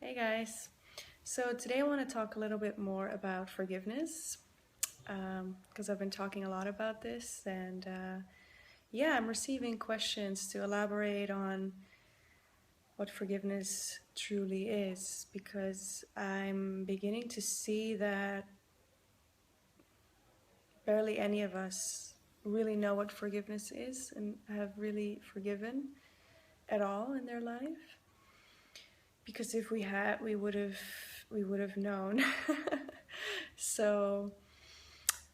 Hey guys. So today I want to talk a little bit more about forgiveness because I've been talking a lot about this, and yeah, I'm receiving questions to elaborate on what forgiveness truly is because I'm beginning to see that barely any of us really know what forgiveness is and have really forgiven at all in their life. Because if we had, we would have known. So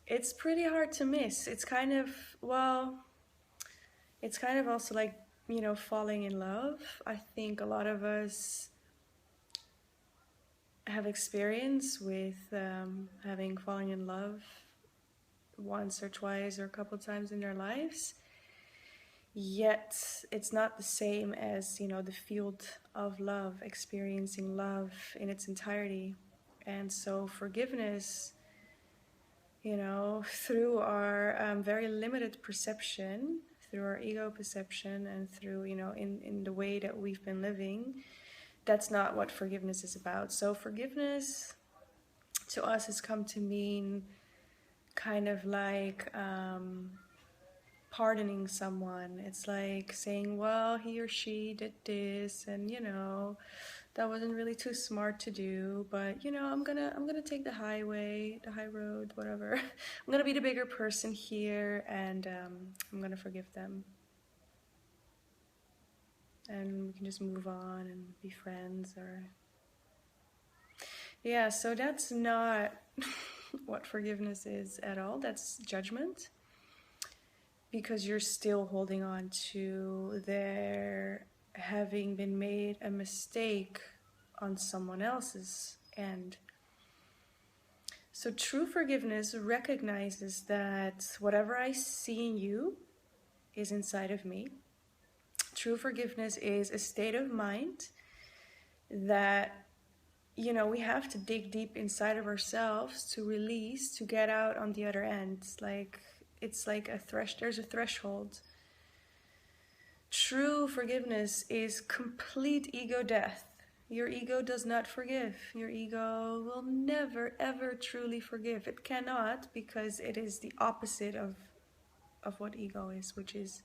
it's pretty hard to miss. It's kind of also like, falling in love. I think a lot of us have experience with having fallen in love once or twice or a couple times in their lives. Yet it's not the same as, the field of love, experiencing love in its entirety. And so forgiveness, through our very limited perception, through our ego perception, and through, in the way that we've been living, that's not what forgiveness is about. So, forgiveness to us has come to mean kind of like pardoning someone. It's like saying, well, he or she did this, and that wasn't really too smart to do, but I'm gonna take the highway, the high road, whatever. I'm gonna be the bigger person here, and I'm gonna forgive them, and we can just move on and be friends. Or yeah, so that's not what forgiveness is at all. That's judgment, because you're still holding on to their having been made a mistake on someone else's end. So true forgiveness recognizes that whatever I see in you is inside of me. True forgiveness is a state of mind that, we have to dig deep inside of ourselves to release, to get out on the other end. It's like there's a threshold. True forgiveness is complete ego death. Your ego does not forgive. Your ego will never, ever truly forgive. It cannot, because it is the opposite of what ego is, which is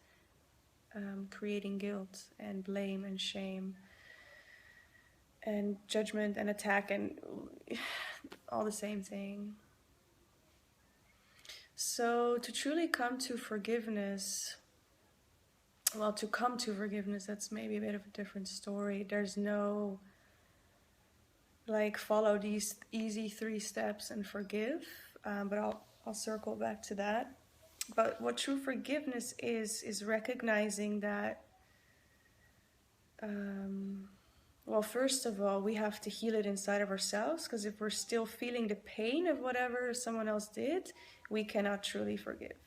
creating guilt and blame and shame and judgment and attack and all the same thing. So to truly come to forgiveness, to come to forgiveness, that's maybe a bit of a different story. There's no follow these easy 3 steps and forgive, but I'll circle back to that. But what true forgiveness is recognizing that first of all, we have to heal it inside of ourselves, because if we're still feeling the pain of whatever someone else did, we cannot truly forgive.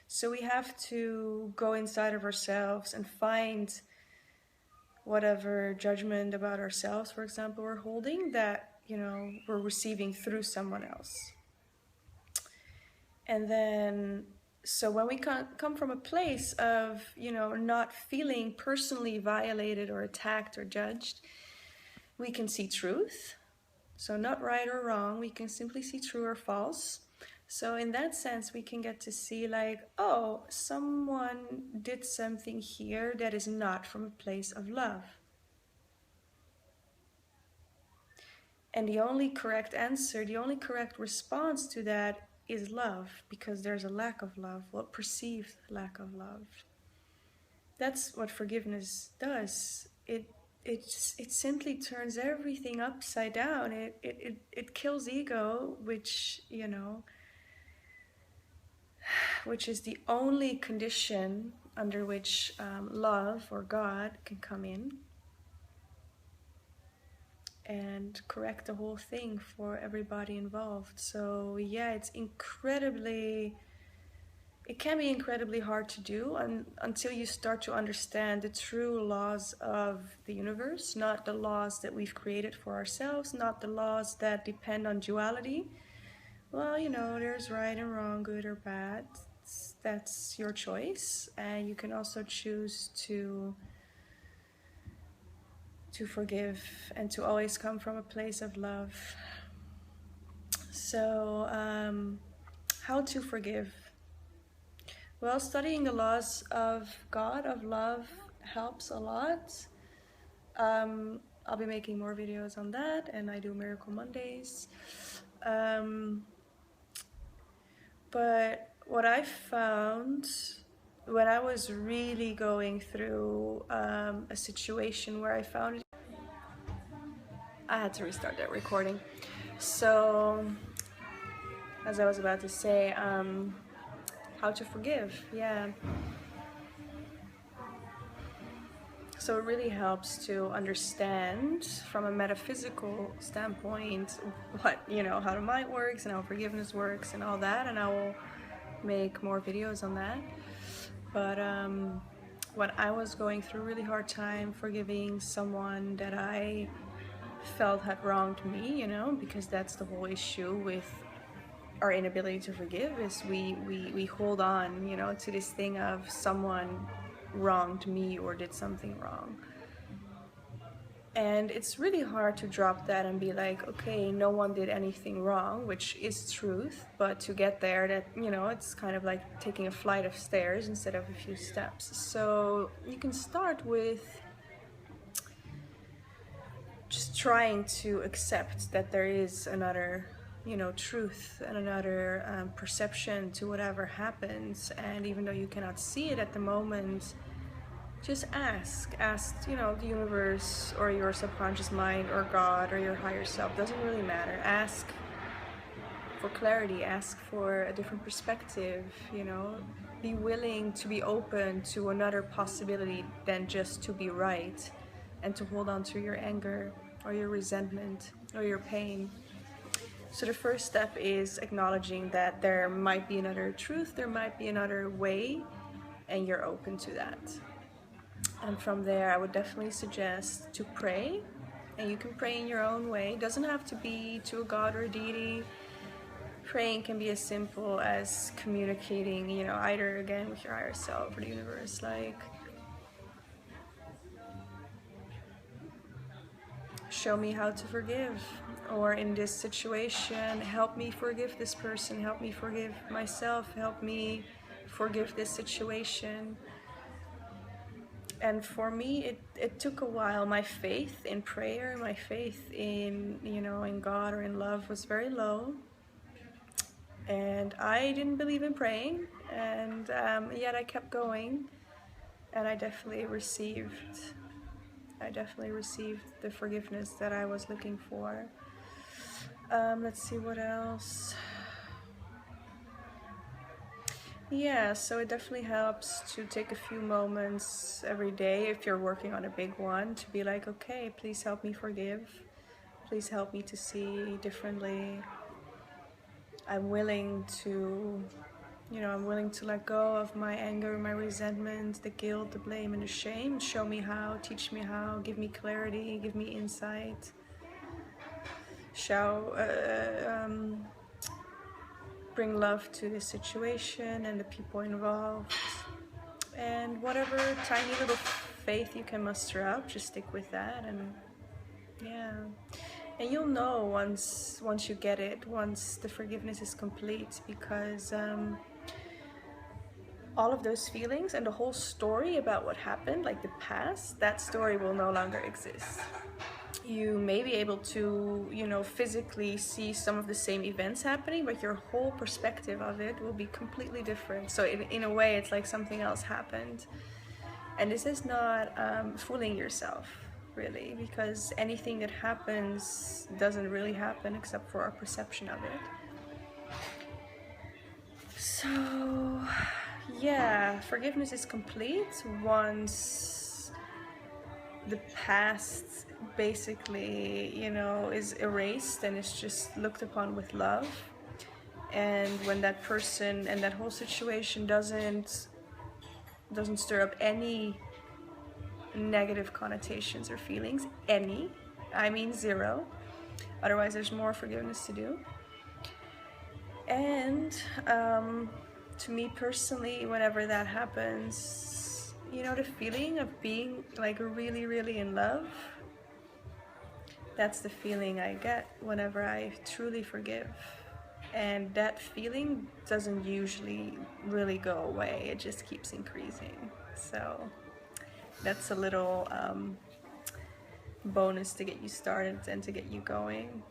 So we have to go inside of ourselves and find whatever judgment about ourselves, for example, we're holding, that, we're receiving through someone else. And then, so when we come from a place of, not feeling personally violated or attacked or judged, we can see truth. So not right or wrong, we can simply see true or false. So in that sense, we can get to see oh, someone did something here that is not from a place of love. And the only correct answer, the only correct response to that is love, because there's a lack of love, perceived lack of love. That's what forgiveness does. It simply turns everything upside down. It kills ego, which which is the only condition under which love or God can come in and correct the whole thing for everybody involved. So yeah, it can be incredibly hard to do until you start to understand the true laws of the universe, not the laws that we've created for ourselves, not the laws that depend on duality. Well, there's right and wrong, good or bad. That's your choice, and you can also choose to to forgive and to always come from a place of love. So, how to forgive? Well, studying the laws of God, of love, helps a lot. I'll be making more videos on that, and I do Miracle Mondays. But what I found when I was really going through a situation where I found I had to restart that recording. So, as I was about to say, how to forgive, yeah. So it really helps to understand from a metaphysical standpoint what, how the mind works and how forgiveness works and all that, and I will make more videos on that. But when I was going through a really hard time forgiving someone that I felt had wronged me, because that's the whole issue with our inability to forgive, is we hold on, to this thing of someone wronged me or did something wrong. And it's really hard to drop that and be like, okay, no one did anything wrong, which is truth, but to get there, that, it's kind of like taking a flight of stairs instead of a few steps. So you can start with just trying to accept that there is another truth and another perception to whatever happens, and even though you cannot see it at the moment, just ask the universe or your subconscious mind or God or your higher self, doesn't really matter. Ask for clarity, ask for a different perspective, be willing to be open to another possibility than just to be right and to hold on to your anger or your resentment or your pain. So the first step is acknowledging that there might be another truth, there might be another way, and you're open to that. And from there, I would definitely suggest to pray, and you can pray in your own way. It doesn't have to be to a god or a deity. Praying can be as simple as communicating, either again with your higher self or the universe, like, show me how to forgive, or in this situation, help me forgive this person, help me forgive myself, help me forgive this situation. And for me, it took a while. My faith in prayer, my faith in, in God or in love was very low. And I didn't believe in praying, and yet I kept going, and I definitely received the forgiveness that I was looking for. Let's see what else. Yeah, so it definitely helps to take a few moments every day, if you're working on a big one, to be like, okay, please help me forgive. Please help me to see differently. I'm willing to let go of my anger, my resentment, the guilt, the blame, and the shame. Show me how, teach me how, give me clarity, give me insight. Bring love to the situation and the people involved. And whatever tiny little faith you can muster up, just stick with that, and yeah. And you'll know once you get it, once the forgiveness is complete, because all of those feelings and the whole story about what happened, like the past, that story will no longer exist. You may be able to, physically see some of the same events happening, but your whole perspective of it will be completely different. So in a way, it's like something else happened. And this is not fooling yourself, really, because anything that happens doesn't really happen except for our perception of it. So, yeah, forgiveness is complete once the past basically, is erased and is just looked upon with love. And when that person and that whole situation doesn't stir up any negative connotations or feelings, I mean zero. Otherwise, there's more forgiveness to do. And to me personally, whenever that happens, the feeling of being like really, really in love That's the feeling I get whenever I truly forgive. And that feeling doesn't usually really go away, it just keeps increasing. So that's a little bonus to get you started and to get you going.